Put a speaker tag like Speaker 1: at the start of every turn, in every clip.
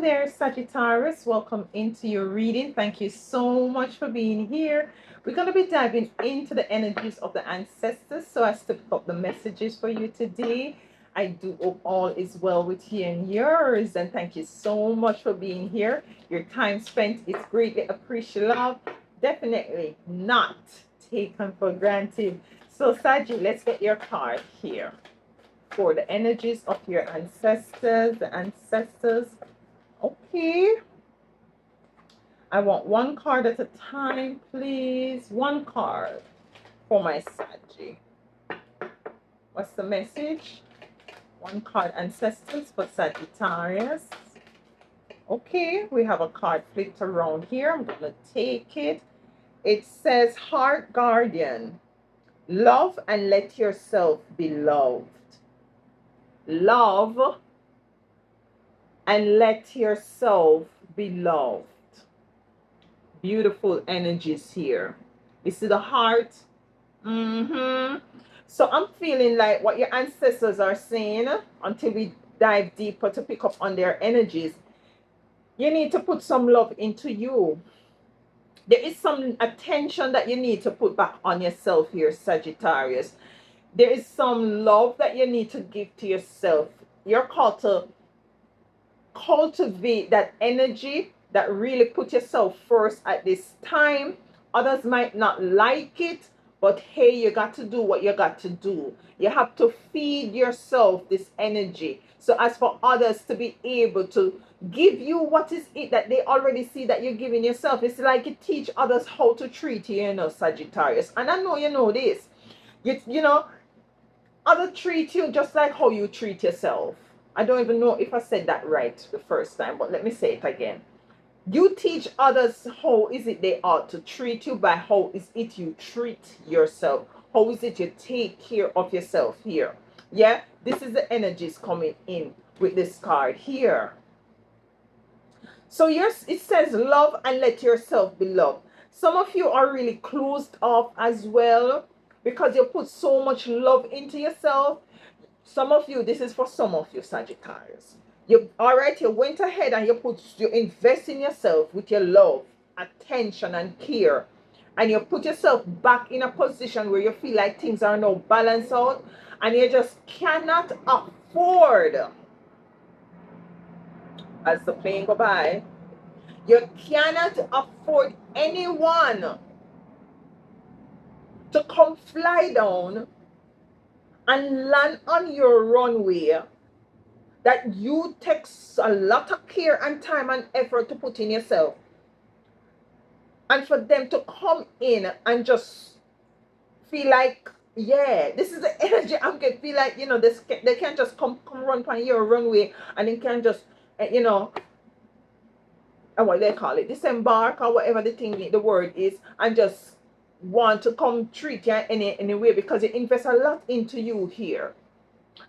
Speaker 1: there, Sagittarius. Welcome into your reading. Thank you so much for being here. We're going to be diving into the energies of the ancestors so as to pick up the messages for you today. I do hope all is well with you and yours. And thank you so much for being here. Your time spent is greatly appreciated. Definitely not taken for granted. So, Saggy, let's get your card here for the energies of your ancestors, the ancestors. Okay. I want one card at a time, please. One card for my Saggy. What's the message? One card, ancestors for Sagittarius. Okay, we have a card flipped around here. I'm going to take it. It says, Heart Guardian, love and let yourself be loved. Love and let yourself be loved. Beautiful energies here. You see the heart? So I'm feeling like what your ancestors are saying, until we dive deeper to pick up on their energies, you need to put some love into you. There is some attention that you need to put back on yourself here, Sagittarius. There is some love that you need to give to yourself. You're called to cultivate that energy, that really put yourself first at this time. Others might not like it, but hey, you got to do what you got to do. You have to feed yourself this energy. So as for others to be able to give you what is it that they already see that you're giving yourself, it's like you teach others how to treat you, you know, Sagittarius. And I know you know this. You know, others treat you just like how you treat yourself. I don't even know if I said that right the first time, but let me say it again. You teach others how is it they ought to treat you by how is it you treat yourself. How is it you take care of yourself here. Yeah, this is the energies coming in with this card here. So it says love and let yourself be loved. Some of you are really closed off as well because you put so much love into yourself. Some of you, this is for some of you, Sagittarius. You went ahead and you invest in yourself with your love, attention, and care. And you put yourself back in a position where you feel like things are now balanced out. And you just cannot afford, as the plane go by, you cannot afford anyone to come fly down and land on your runway that you take a lot of care and time and effort to put in yourself, and for them to come in and just feel like, yeah, this is the energy I'm getting. Feel like, you know, they can't just come run on your runway and they can just, you know, what they call it, disembark or whatever the word is, and just want to come treat you any way because you invest a lot into you here.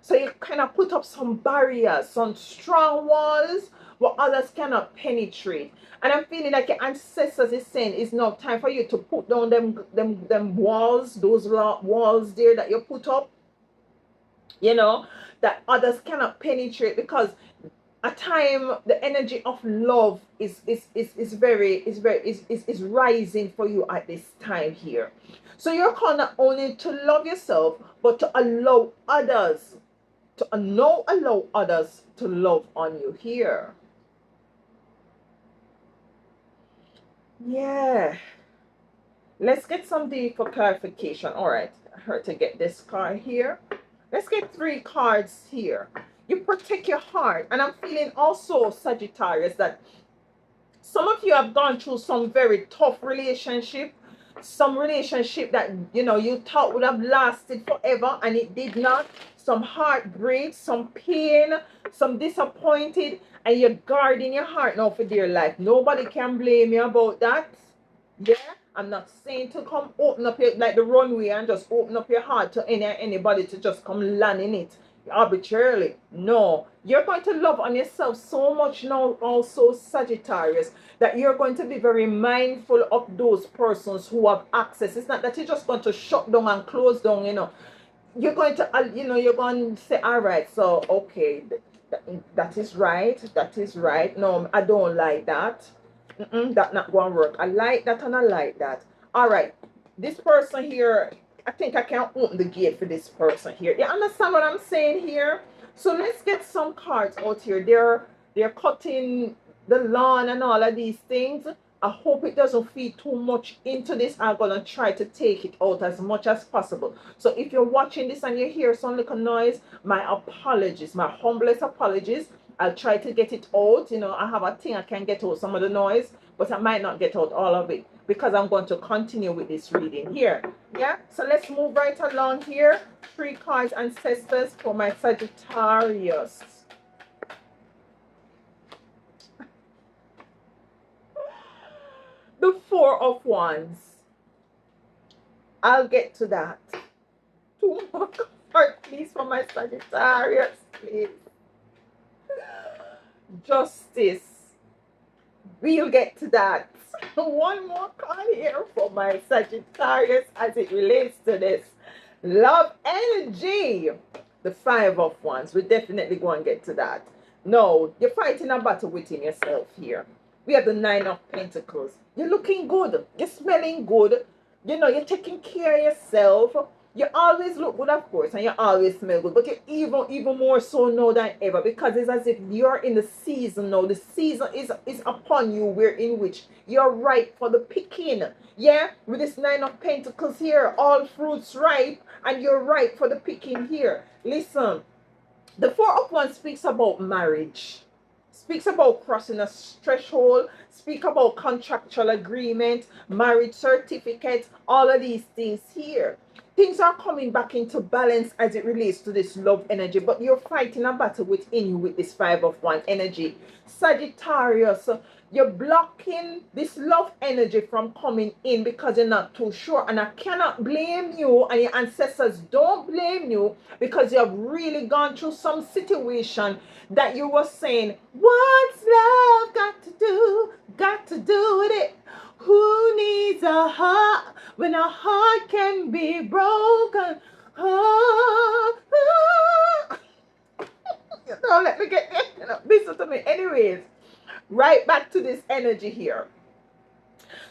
Speaker 1: So you kind of put up some barriers, some strong walls what others cannot penetrate. And I'm feeling like your ancestors is saying it's now time for you to put down them walls, those walls there that you put up, you know, that others cannot penetrate, because a time the energy of love is rising for you at this time here. So you're called not only to love yourself, but to allow others to love on you here. Yeah. Let's get some deeper clarification. All right, I heard to get this card here. Let's get 3 cards here. You protect your heart. And I'm feeling also, Sagittarius, that some of you have gone through some very tough relationship. Some relationship that, you know, you thought would have lasted forever and it did not. Some heartbreak, some pain, some disappointed, and you're guarding your heart now for dear life. Nobody can blame you about that. Yeah, I'm not saying to come open up your, like the runway, and just open up your heart to anybody to just come land in it arbitrarily. No, you're going to love on yourself so much now also, Sagittarius, that you're going to be very mindful of those persons who have access. It's not that you're just going to shut down and close down, you know. You're going to, you know, you're going to say, all right, so, okay, That is right. That is right. No, I don't like that. That not gonna work. I like that and I like that. All right. This person here, I think I can open the gate for this person here. You understand what I'm saying here? So let's get some cards out here. They're cutting the lawn and all of these things. I hope it doesn't feed too much into this. I'm gonna try to take it out as much as possible. So if you're watching this and you hear some little noise, my apologies, my humblest apologies. I'll try to get it out. You know, I have a thing I can get out some of the noise, but I might not get out all of it because I'm going to continue with this reading here. Yeah, so let's move right along here. 3 cards, ancestors, for my Sagittarius. The 4 of Wands. I'll get to that. 2 more cards, please, for my Sagittarius, please. Justice. We'll get to that. 1 more card here for my Sagittarius as it relates to this love energy. The 5 of Wands. We're definitely going to get to that. No, you're fighting a battle within yourself here. We have the 9 of Pentacles. You're looking good. You're smelling good. You know, you're taking care of yourself. You always look good, of course, and you always smell good. But you're even more so now than ever, because it's as if you're in the season now. The season is upon you, where in which you're ripe for the picking. Yeah, with this 9 of Pentacles here, all fruits ripe, and you're ripe for the picking here. Listen, the 4 of Wands speaks about marriage. Speaks about crossing a threshold, speak about contractual agreement, marriage certificate, all of these things here. Things are coming back into balance as it relates to this love energy, but you're fighting a battle within you with this 5 of Wands energy. Sagittarius, you're blocking this love energy from coming in because you're not too sure. And I cannot blame you, and your ancestors don't blame you, because you have really gone through some situation that you were saying, what's love got to do? Got to do with it. Who needs a heart when a heart can be broken? Oh, oh. Don't let me get listen to me. Anyways, right back to this energy here.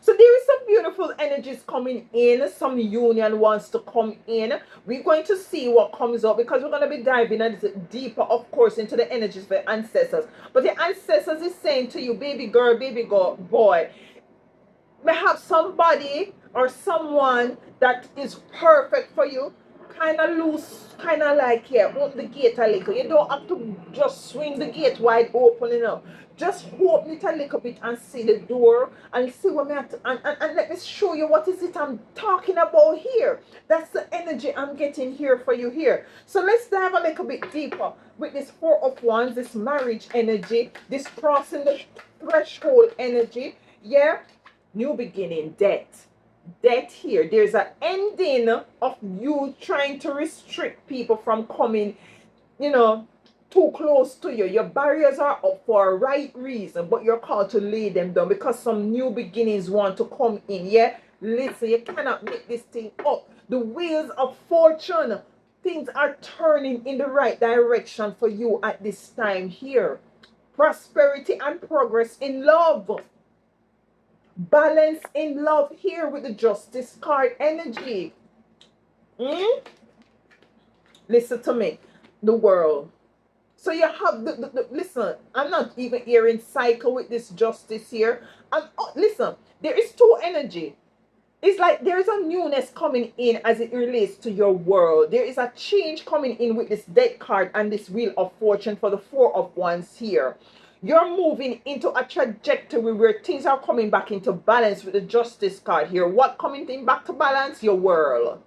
Speaker 1: So there is some beautiful energies coming in. Some union wants to come in. We're going to see what comes up, because we're going to be diving a little deeper, of course, into the energies of the ancestors. But the ancestors is saying to you, baby girl, boy, may have somebody or someone that is perfect for you. Kind of loose, kind of like, yeah, open the gate a little. You don't have to just swing the gate wide open, you know. Just open it a little bit and see the door and see what me have to, and let me show you what is it I'm talking about here. That's the energy I'm getting here for you here. So let's dive a little bit deeper with this 4 of Wands, this marriage energy, this crossing the threshold energy. Yeah, new beginning, death here. There's an ending of you trying to restrict people from coming, you know, too close to you. Your barriers are up for a right reason, but you're called to lay them down because some new beginnings want to come in. Yeah, listen, you cannot make this thing up. The wheels of fortune, things are turning in the right direction for you at this time here. Prosperity and progress in love. Balance in love here with the Justice card energy. Listen to me. The World. So you have listen, I'm not even hearing cycle with this Justice here. And listen, there is 2 energy. It's like there is a newness coming in as it relates to your world. There is a change coming in with this Death card and this Wheel of Fortune for the 4 of Wands here. You're moving into a trajectory where things are coming back into balance with the Justice card here. What coming in back to balance? Your world.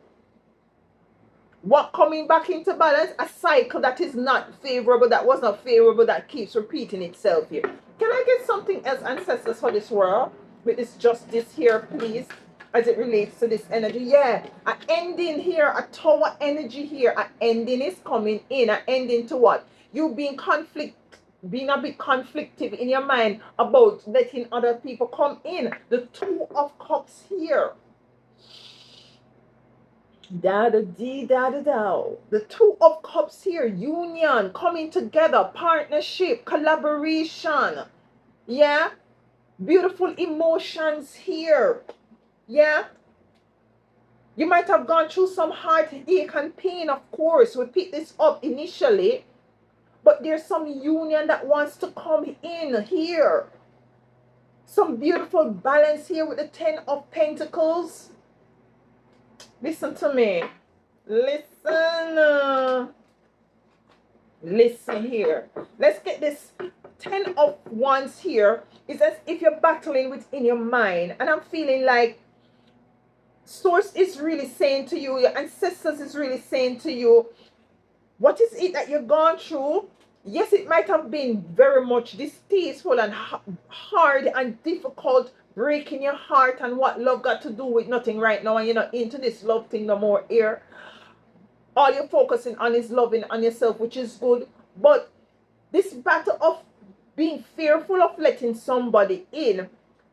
Speaker 1: What coming back into balance? A cycle that is not favorable, that was not favorable, that keeps repeating itself here. Can I get something else, ancestors, for this world with this Justice here, please, as it relates to this energy? Yeah, an ending here, a Tower energy here. An ending is coming in. An ending to what? You being a bit conflictive in your mind about letting other people come in. The 2 of Cups here. Da da dee da da da. The Two of Cups here, union, coming together, partnership, collaboration. Yeah, beautiful emotions here. Yeah, you might have gone through some heartache and pain, of course. We picked this up initially, but there's some union that wants to come in here. Some beautiful balance here with the Ten of Pentacles. Listen to me. Listen. Listen here. Let's get this Ten of Wands here. It's as if you're battling within your mind. And I'm feeling like Source is really saying to you, your ancestors is really saying to you, what is it that you've gone through? Yes, it might have been very much distasteful and hard and difficult, breaking your heart, and what love got to do with nothing right now, and you're not into this love thing no more here. All you're focusing on is loving on yourself, which is good. But this battle of being fearful of letting somebody in,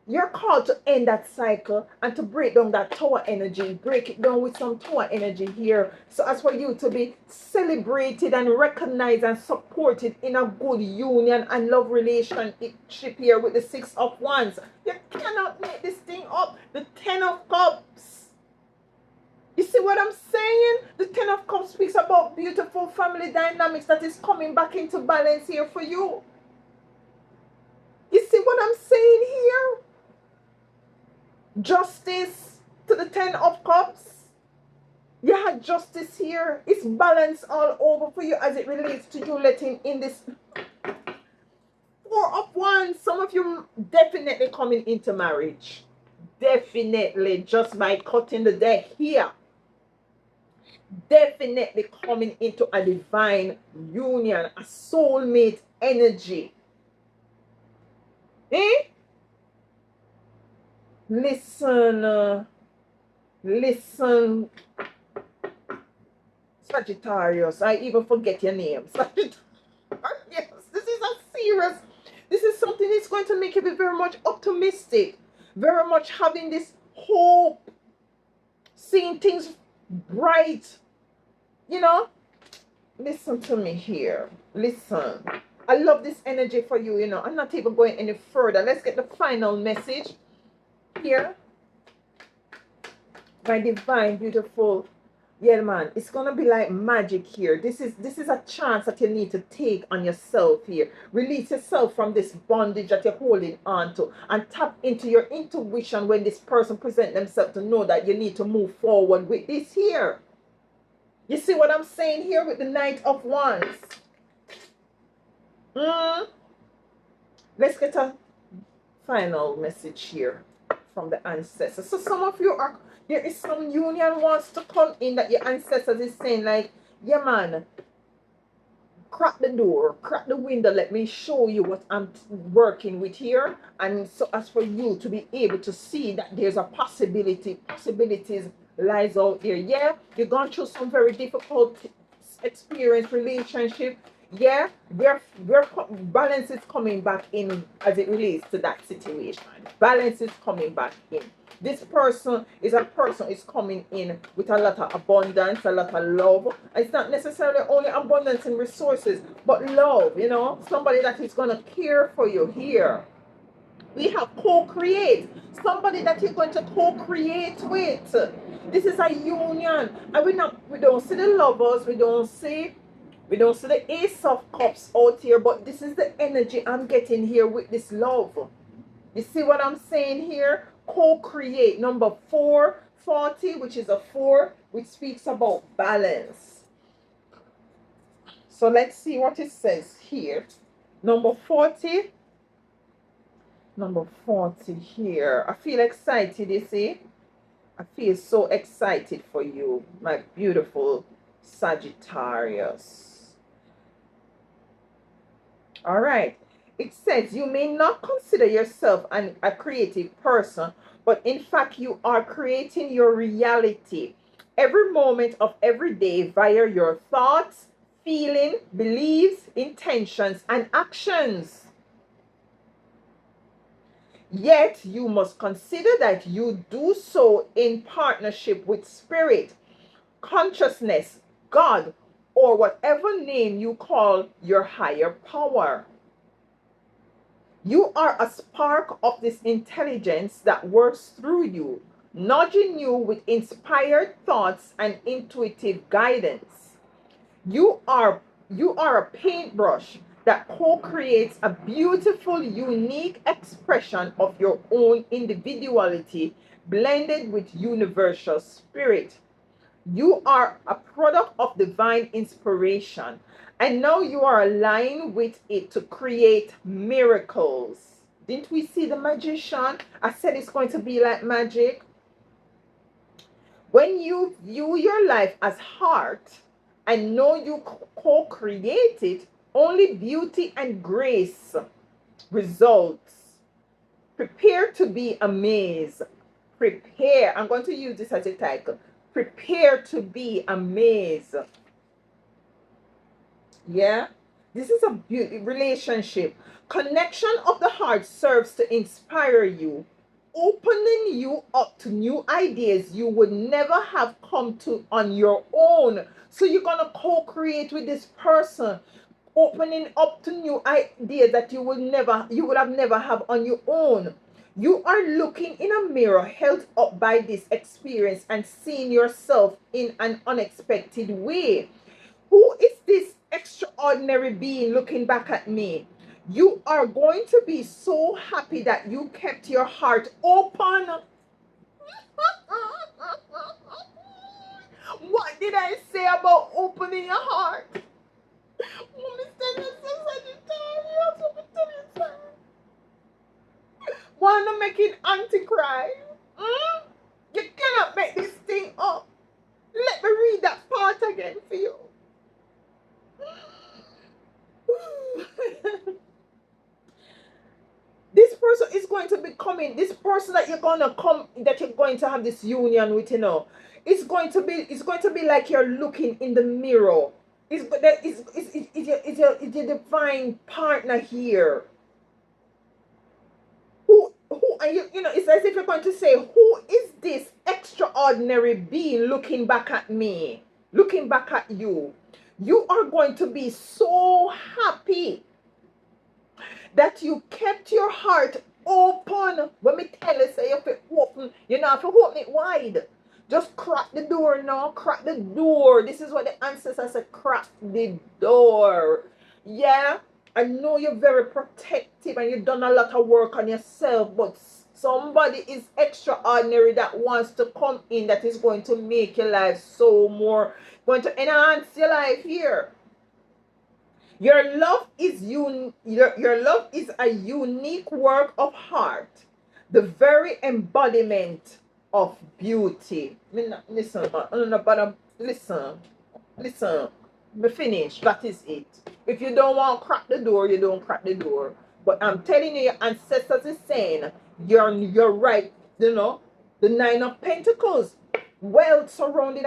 Speaker 1: you're called to end that cycle and to break down that tower energy, break it down with some tower energy here. So as for you to be celebrated and recognized and supported in a good union and love relationship here with the Six of Wands. You cannot make this thing up. The Ten of Cups. You see what I'm saying? The Ten of Cups speaks about beautiful family dynamics that is coming back into balance here for you. You see what I'm saying here? Justice to the Ten of Cups. You had justice here. It's balance all over for you as it relates to you letting in this Four of Wands. Some of you definitely coming into marriage. Definitely, just by cutting the deck here. Definitely coming into a divine union, a soulmate energy. Eh? Listen, listen, Sagittarius. I even forget your name. Sagittarius. This is a serious. This is something that's going to make you be very much optimistic, very much having this hope, seeing things bright. You know, listen to me here. Listen. I love this energy for you. You know, I'm not even going any further. Let's get the final message here. My divine, beautiful, yeah, man, it's gonna be like magic here. This is a chance that you need to take on yourself here. Release yourself from this bondage that you're holding on to, and tap into your intuition when this person presents themselves, to know that you need to move forward with this here. You see what I'm saying here with the Knight of Wands? Let's get a final message here from the ancestors. So some of you are, there is some union wants to come in that your ancestors is saying like, yeah man, crack the door, crack the window, let me show you what I'm working with here. And so as for you to be able to see that there's a possibilities lies out there. Yeah, you've gone through some very difficult experience, relationship. Yeah, their balance is coming back in as it relates to that situation. Balance is coming back in. This person is a person is coming in with a lot of abundance, a lot of love. It's not necessarily only abundance in resources, but love, you know, somebody that is going to care for you here. We have co-create, somebody that you're going to co-create with. This is a union, and we don't see the lovers, we don't see the Ace of Cups out here, but this is the energy I'm getting here with this love. You see what I'm saying here? Co-create. Number 440, which is a 4, which speaks about balance. So let's see what it says here. Number 40. Number 40 here. I feel excited, you see? I feel so excited for you, my beautiful Sagittarius. All right. It says you may not consider yourself a creative person, but in fact you are creating your reality every moment of every day via your thoughts, feeling, beliefs, intentions, and actions. Yet you must consider that you do so in partnership with spirit, consciousness, God, or whatever name you call your higher power. You are a spark of this intelligence that works through you, nudging you with inspired thoughts and intuitive guidance. You are you are a paintbrush that co-creates a beautiful, unique expression of your own individuality blended with universal spirit. You are a product of divine inspiration, and now you are aligned with it to create miracles. Didn't we see the magician? I said it's going to be like magic. When you view your life as heart and know you co-create it, only beauty and grace results. Prepare to be amazed. Prepare. I'm going to use this as a title. Prepare to be amazed. Yeah, this is a relationship. Connection of the heart serves to inspire you, opening you up to new ideas you would never have come to on your own. So you're gonna co-create with this person, opening up to new ideas that you would have never have on your own. You are looking in a mirror held up by this experience and seeing yourself in an unexpected way. Who is this extraordinary being looking back at me? You are going to be so happy that you kept your heart open. What did I say about opening your heart? Oh, Mr. Sagittarius, wanna make it anti-cry? You cannot make this thing up. Let me read that part again for you. This person is going to be coming. This person that you're going to have this union with, it's going to be like you're looking in the mirror. It's your divine partner here. Who are you? It's as if you're going to say, who is this extraordinary being looking back at me, looking back at you? You are going to be so happy that you kept your heart open. When me tell you, say you have to open, you know, have to open it wide. Just crack the door now. Crack the door. This is what the ancestors said. Crack the door. Yeah, I know you're very protective and you've done a lot of work on yourself, but somebody is extraordinary that wants to come in, that is going to make your life so more, going to enhance your life here. Your love is your love is a unique work of art, the very embodiment of beauty. Listen, listen. Me finish. That is it. If you don't want to crack the door, you don't crack the door. But I'm telling you, your ancestors is saying you're right. The 9 of Pentacles, wealth surrounded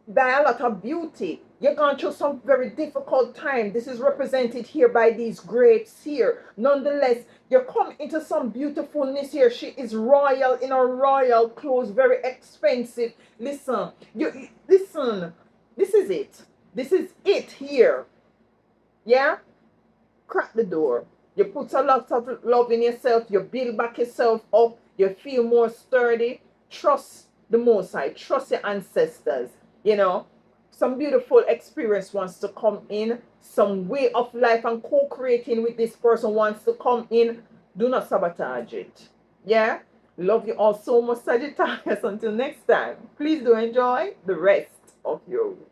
Speaker 1: by a lot of beauty. You're going through some very difficult time. This is represented here by these grapes here. Nonetheless, you come into some beautifulness here. She is royal in her royal clothes, very expensive. Listen, listen. This is it. This is it here. Yeah? Crack the door. You put a lot of love in yourself. You build back yourself up. You feel more sturdy. Trust the Most High. Trust your ancestors. Some beautiful experience wants to come in. Some way of life and co-creating with this person wants to come in. Do not sabotage it. Yeah? Love you all so much, Sagittarius. Until next time, please do enjoy the rest of your week.